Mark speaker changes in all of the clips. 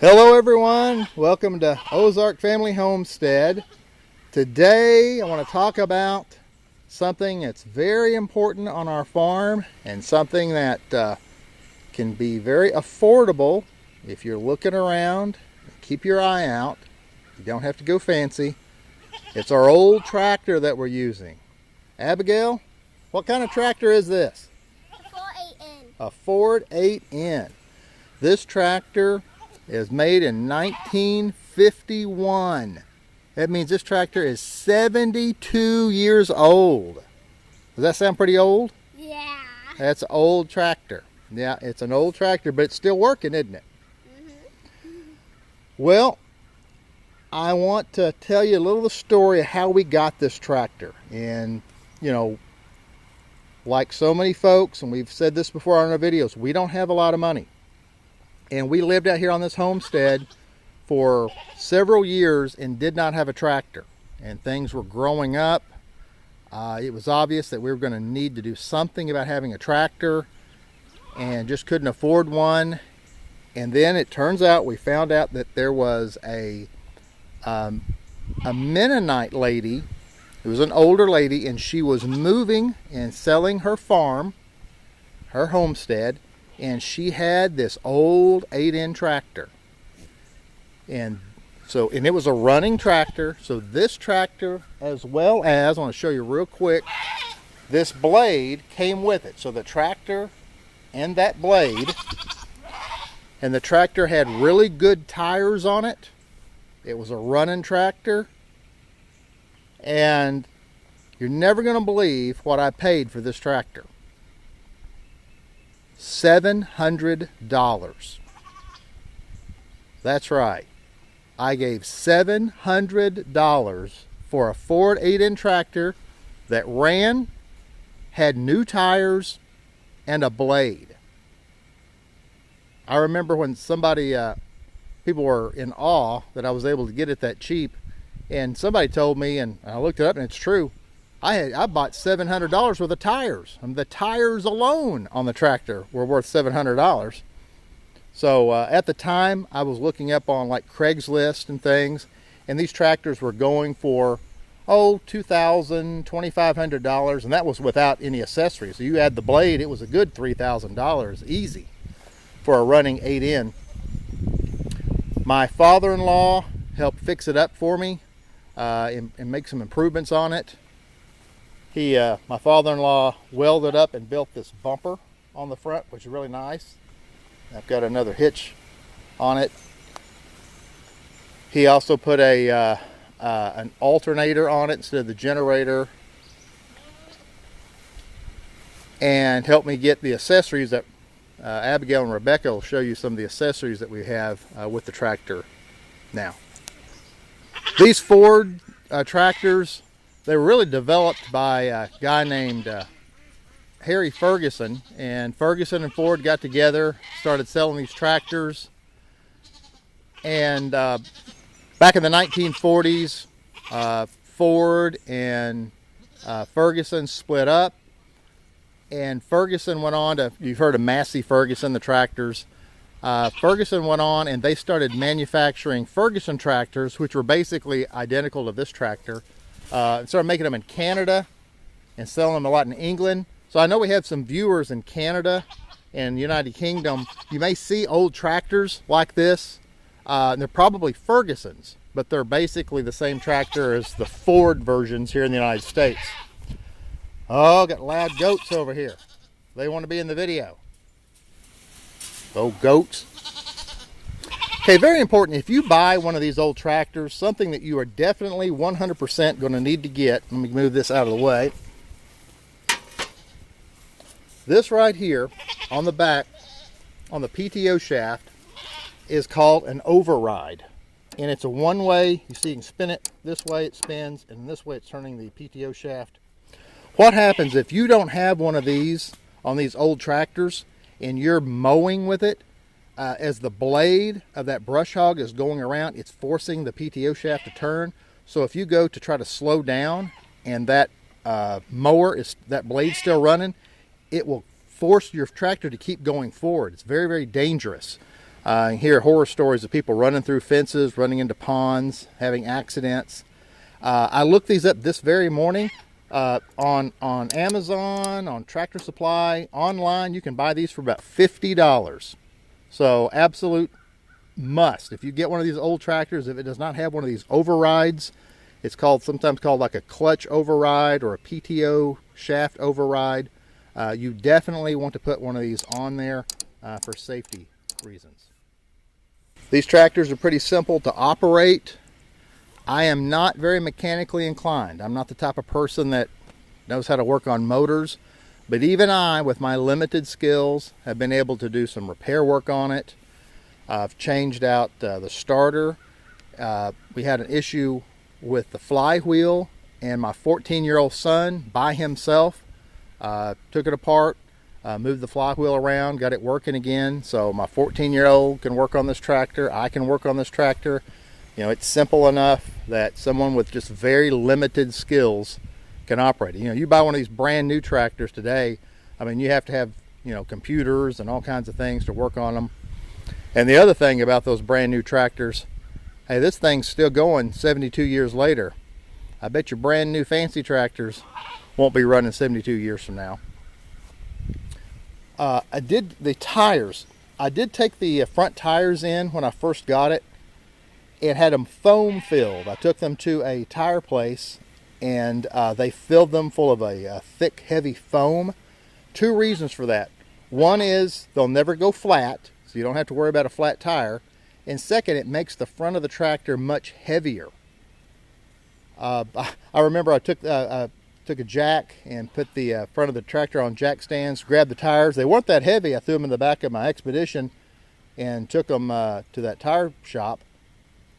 Speaker 1: Hello everyone, welcome to Ozark Family Homestead. Today I want to talk about something that's very important on our farm and something that can be very affordable if you're looking around. Keep your eye out. You don't have to go fancy. It's our old tractor that we're using. Abigail, what kind of tractor is this?
Speaker 2: A Ford 8N.
Speaker 1: A Ford 8N. This tractor is made in 1951. That means this tractor is 72 years old. Does that sound pretty old?
Speaker 2: Yeah.
Speaker 1: That's an old tractor. Yeah, it's an old tractor, but it's still working, isn't it?
Speaker 2: Mm-hmm.
Speaker 1: Well, I want to tell you a little of the story of how we got this tractor. And, you know, like so many folks, and we've said this before on our videos, we don't have a lot of money. And we lived out here on this homestead for several years and did not have a tractor. And things were growing up. It was obvious that we were going to need to do something about having a tractor and just couldn't afford one. And then it turns out we found out that there was a Mennonite lady. It was an older lady, and she was moving and selling her farm, her homestead. And she had this old 8N tractor. And it was a running tractor. So this tractor, as well as, I want to show you real quick, this blade came with it. So the tractor and that blade, and the tractor had really good tires on it. It was a running tractor. And you're never going to believe what I paid for this tractor. $700. That's right. I gave $700 for a Ford 8N tractor that ran, had new tires, and a blade. I remember when people were in awe that I was able to get it that cheap, and somebody told me, and I looked it up and it's true, I bought $700 worth of tires. The tires alone on the tractor were worth $700. So at the time, I was looking up on like Craigslist and things, and these tractors were going for, $2,000, $2,500, and that was without any accessories. So you add the blade, it was a good $3,000 easy for a running 8N. My father-in-law helped fix it up for me and make some improvements on it. My father-in-law welded up and built this bumper on the front, which is really nice. I've got another hitch on it. He also put an alternator on it instead of the generator, and helped me get the accessories that Abigail and Rebekah will show you some of the accessories that we have with the tractor now. These Ford tractors, they were really developed by a guy named Harry Ferguson, and Ferguson and Ford got together, started selling these tractors, and back in the 1940s, Ford and Ferguson split up, and Ferguson went on to, you've heard of Massey Ferguson, the tractors. Ferguson went on and they started manufacturing Ferguson tractors, which were basically identical to this tractor. Started making them in Canada and selling them a lot in England. So I know we have some viewers in Canada and the United Kingdom. You may see old tractors like this. They're probably Fergusons, but they're basically the same tractor as the Ford versions here in the United States. Oh, got loud goats over here. They want to be in the video. Oh, goats. Okay, very important. If you buy one of these old tractors, something that you are definitely 100% going to need to get. Let me move this out of the way. This right here on the back, on the PTO shaft, is called an override. And it's a one-way. You see, you can spin it this way, it spins, and this way it's turning the PTO shaft. What happens if you don't have one of these on these old tractors and you're mowing with it? As the blade of that brush hog is going around, it's forcing the PTO shaft to turn. So if you go to try to slow down and that that blade's still running, it will force your tractor to keep going forward. It's very, very dangerous. You hear horror stories of people running through fences, running into ponds, having accidents. I looked these up this very morning on Amazon, on Tractor Supply, online. You can buy these for about $50. So absolute must. If you get one of these old tractors, if it does not have one of these overrides, it's sometimes called like a clutch override or a PTO shaft override. You definitely want to put one of these on there for safety reasons. These tractors are pretty simple to operate. I am not very mechanically inclined. I'm not the type of person that knows how to work on motors, but even I, with my limited skills, have been able to do some repair work on it. I've changed out the starter. We had an issue with the flywheel, and my 14-year-old son by himself took it apart, moved the flywheel around, got it working again. So my 14-year-old can work on this tractor. I can work on this tractor. You know, it's simple enough that someone with just very limited skills can operate it. You know, you buy one of these brand new tractors today, I mean, you have to have, you know, computers and all kinds of things to work on them. And the other thing about those brand new tractors, hey, this thing's still going 72 years later. I bet your brand new fancy tractors won't be running 72 years from now. I did the tires. I did take the front tires in when I first got it. It had them foam filled. I took them to a tire place and they filled them full of a thick, heavy foam. Two reasons for that. One is they'll never go flat, so you don't have to worry about a flat tire. And second, it makes the front of the tractor much heavier. I remember I took a jack and put the front of the tractor on jack stands, grabbed the tires. They weren't that heavy. I threw them in the back of my Expedition and took them to that tire shop.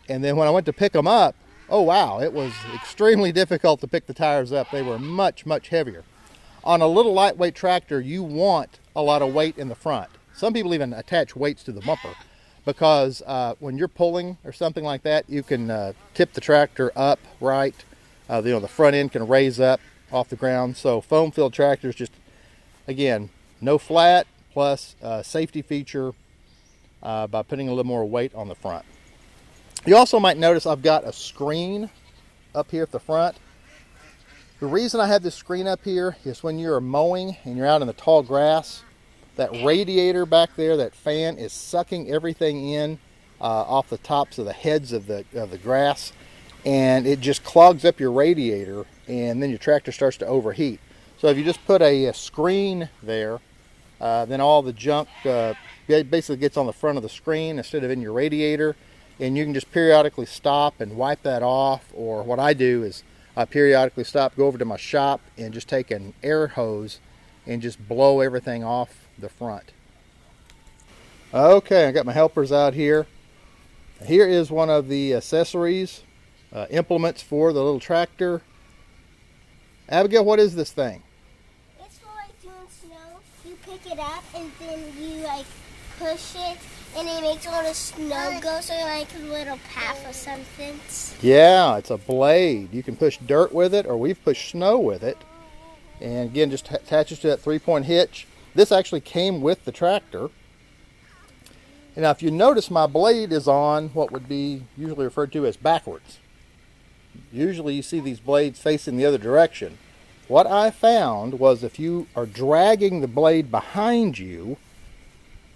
Speaker 1: And then when I went to pick them up, oh wow, it was extremely difficult to pick the tires up. They were much, much heavier. On a little lightweight tractor, you want a lot of weight in the front. Some people even attach weights to the bumper because when you're pulling or something like that, you can tip the tractor up right. You know, the front end can raise up off the ground. So foam filled tractors, just again, no flat, plus safety feature by putting a little more weight on the front. You also might notice I've got a screen up here at the front. The reason I have this screen up here is when you're mowing and you're out in the tall grass, that radiator back there, that fan, is sucking everything in off the tops of the heads of the grass, and it just clogs up your radiator, and then your tractor starts to overheat. So if you just put a screen there, then all the junk basically gets on the front of the screen instead of in your radiator, and you can just periodically stop and wipe that off. Or what I do is I periodically stop, go over to my shop, and just take an air hose and just blow everything off the front. Okay, I got my helpers out here. Here is one of the accessories, implements for the little tractor. Abigail, what is this thing?
Speaker 2: It's for like doing snow. You pick it up and then you like push it and it makes all the snow go, so like a little path or something.
Speaker 1: Yeah, it's a blade. You can push dirt with it, or we've pushed snow with it. And again, just attaches to that 3-point hitch. This actually came with the tractor. And now if you notice, my blade is on what would be usually referred to as backwards. Usually you see these blades facing the other direction. What I found was if you are dragging the blade behind you,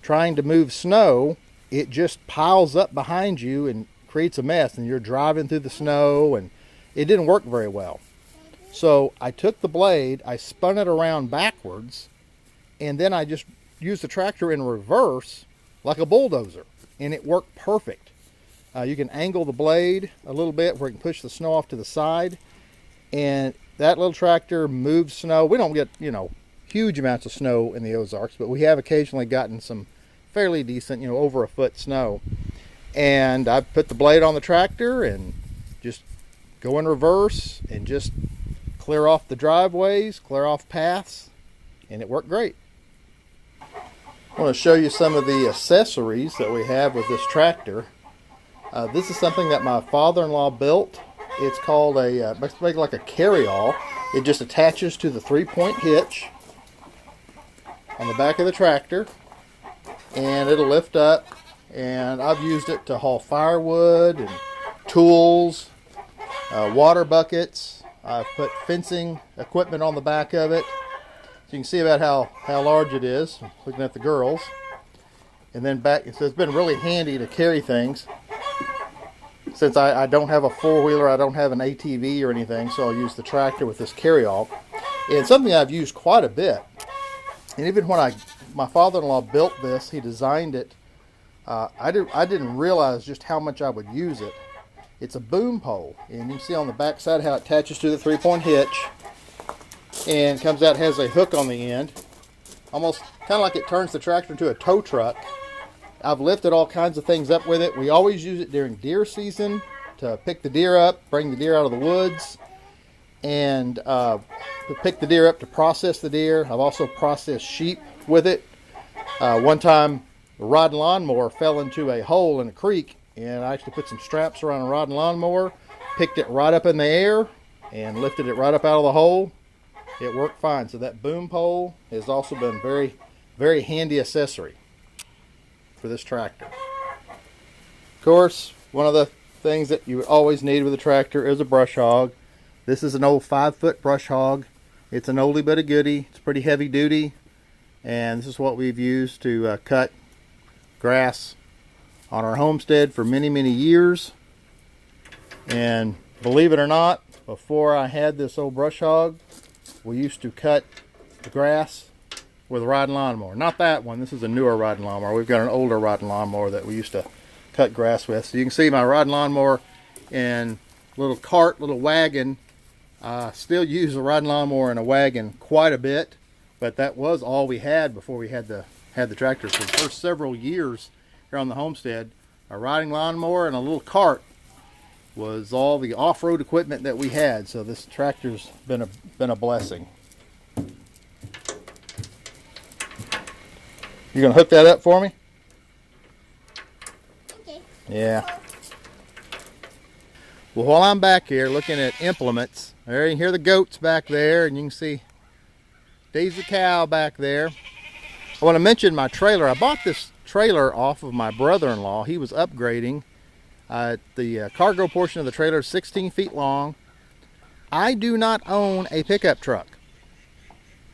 Speaker 1: trying to move snow, it just piles up behind you and creates a mess, and you're driving through the snow, and it didn't work very well. So I took the blade, I spun it around backwards, and then I just used the tractor in reverse like a bulldozer, and it worked perfect. You can angle the blade a little bit where you can push the snow off to the side, and that little tractor moves snow. We don't get, you know, huge amounts of snow in the Ozarks, but we have occasionally gotten some fairly decent, you know, over a foot snow. And I put the blade on the tractor and just go in reverse and just clear off the driveways, clear off paths, and it worked great. I want to show you some of the accessories that we have with this tractor. This is something that my father-in-law built. It's called a, let's make it like a carry-all. It just attaches to the 3-point hitch on the back of the tractor, and it'll lift up and I've used it to haul firewood and tools, water buckets. I've put fencing equipment on the back of it. So you can see about how large it is, looking at the girls. And then back, so it's been really handy to carry things. Since I don't have a four-wheeler, I don't have an ATV or anything, so I'll use the tractor with this carry-all. And something I've used quite a bit. And even when my father-in-law built this, he designed it, I didn't realize just how much I would use it. It's a boom pole, and you can see on the back side how it attaches to the three-point hitch. And comes out, has a hook on the end. Almost kind of like it turns the tractor into a tow truck. I've lifted all kinds of things up with it. We always use it during deer season to pick the deer up, bring the deer out of the woods, and to pick the deer up to process the deer. I've also processed sheep with it. One time, the rod and lawnmower fell into a hole in a creek, and I actually put some straps around a rod and lawnmower, picked it right up in the air, and lifted it right up out of the hole. It worked fine. So that boom pole has also been very, very handy accessory for this tractor. Of course, one of the things that you always need with a tractor is a brush hog. This is an old 5-foot brush hog. It's an oldie but a goodie. It's pretty heavy duty, and this is what we've used to cut grass on our homestead for many, many years. And believe it or not, before I had this old brush hog, we used to cut the grass with a rod and lawnmower. Not that one. This is a newer rod and lawnmower. We've got an older rod and lawnmower that we used to cut grass with. So you can see my rod and lawnmower and little cart, little wagon. Still use a rod and lawnmower and a wagon quite a bit, but that was all we had before we had the tractor. For the first several years here on the homestead, a riding lawnmower and a little cart was all the off-road equipment that we had. So this tractor's been a blessing. You gonna hook that up for me?
Speaker 2: Okay.
Speaker 1: Yeah. Well, while I'm back here looking at implements, there you can hear the goats back there, and you can see Daisy Cow back there. I want to mention my trailer. I bought this trailer off of my brother-in-law. He was upgrading. The cargo portion of the trailer is 16 feet long. I do not own a pickup truck.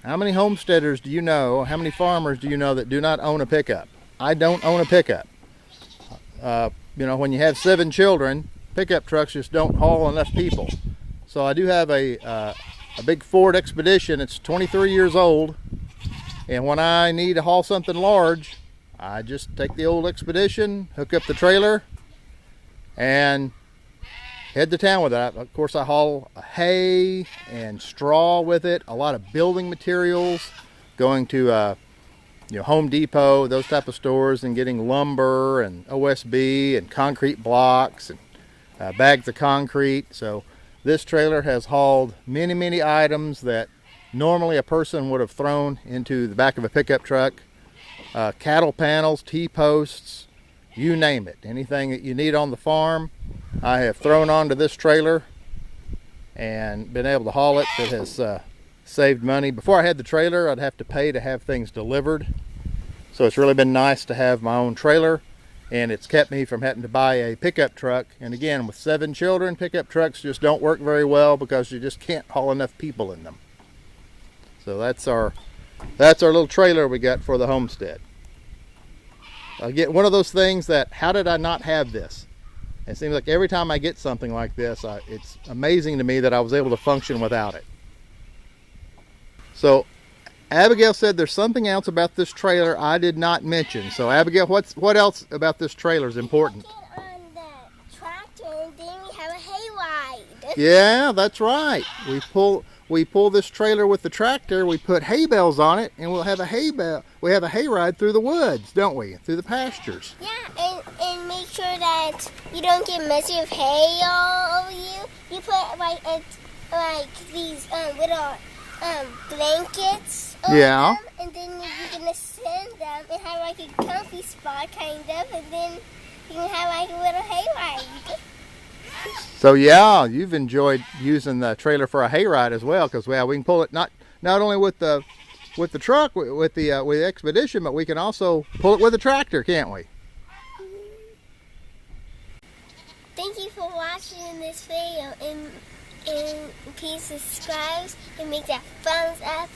Speaker 1: How many homesteaders do you know, how many farmers do you know that do not own a pickup? I don't own a pickup. You know, when you have 7 children, pickup trucks just don't haul enough people. So I do have a big Ford Expedition. It's 23 years old, and when I need to haul something large, I just take the old Expedition, hook up the trailer, and head to town with it. Of course, I haul hay and straw with it, a lot of building materials, going to Home Depot, those type of stores, and getting lumber and OSB and concrete blocks and bags of concrete. So this trailer has hauled many, many items that normally a person would have thrown into the back of a pickup truck. Cattle panels, T-posts, you name it. Anything that you need on the farm, I have thrown onto this trailer and been able to haul it. That has saved money. Before I had the trailer, I'd have to pay to have things delivered. So it's really been nice to have my own trailer, and it's kept me from having to buy a pickup truck. And again, with 7 children, pickup trucks just don't work very well because you just can't haul enough people in them. So that's our little trailer we got for the homestead. I get one of those things that, how did I not have this? It seems like every time I get something like this, it's amazing to me that I was able to function without it. So Abigail said there's something else about this trailer I did not mention. So Abigail, what else about this trailer is important?
Speaker 2: We get on the tractor and then we have a hayride.
Speaker 1: Yeah, that's right. We pull this trailer with the tractor, we put hay bales on it, and we'll have a hayride through the woods, don't we? Through the pastures.
Speaker 2: Yeah, and make sure that you don't get messy with hay all over you. You put like these little blankets over them, and then you can ascend them and have like a comfy spot kind of, and then you can have like a little hayride.
Speaker 1: So yeah, you've enjoyed using the trailer for a hayride as well, because we can pull it not only with the truck with the Expedition, but we can also pull it with the tractor, can't we?
Speaker 2: thank you for watching this video, and please subscribe and make that thumbs up.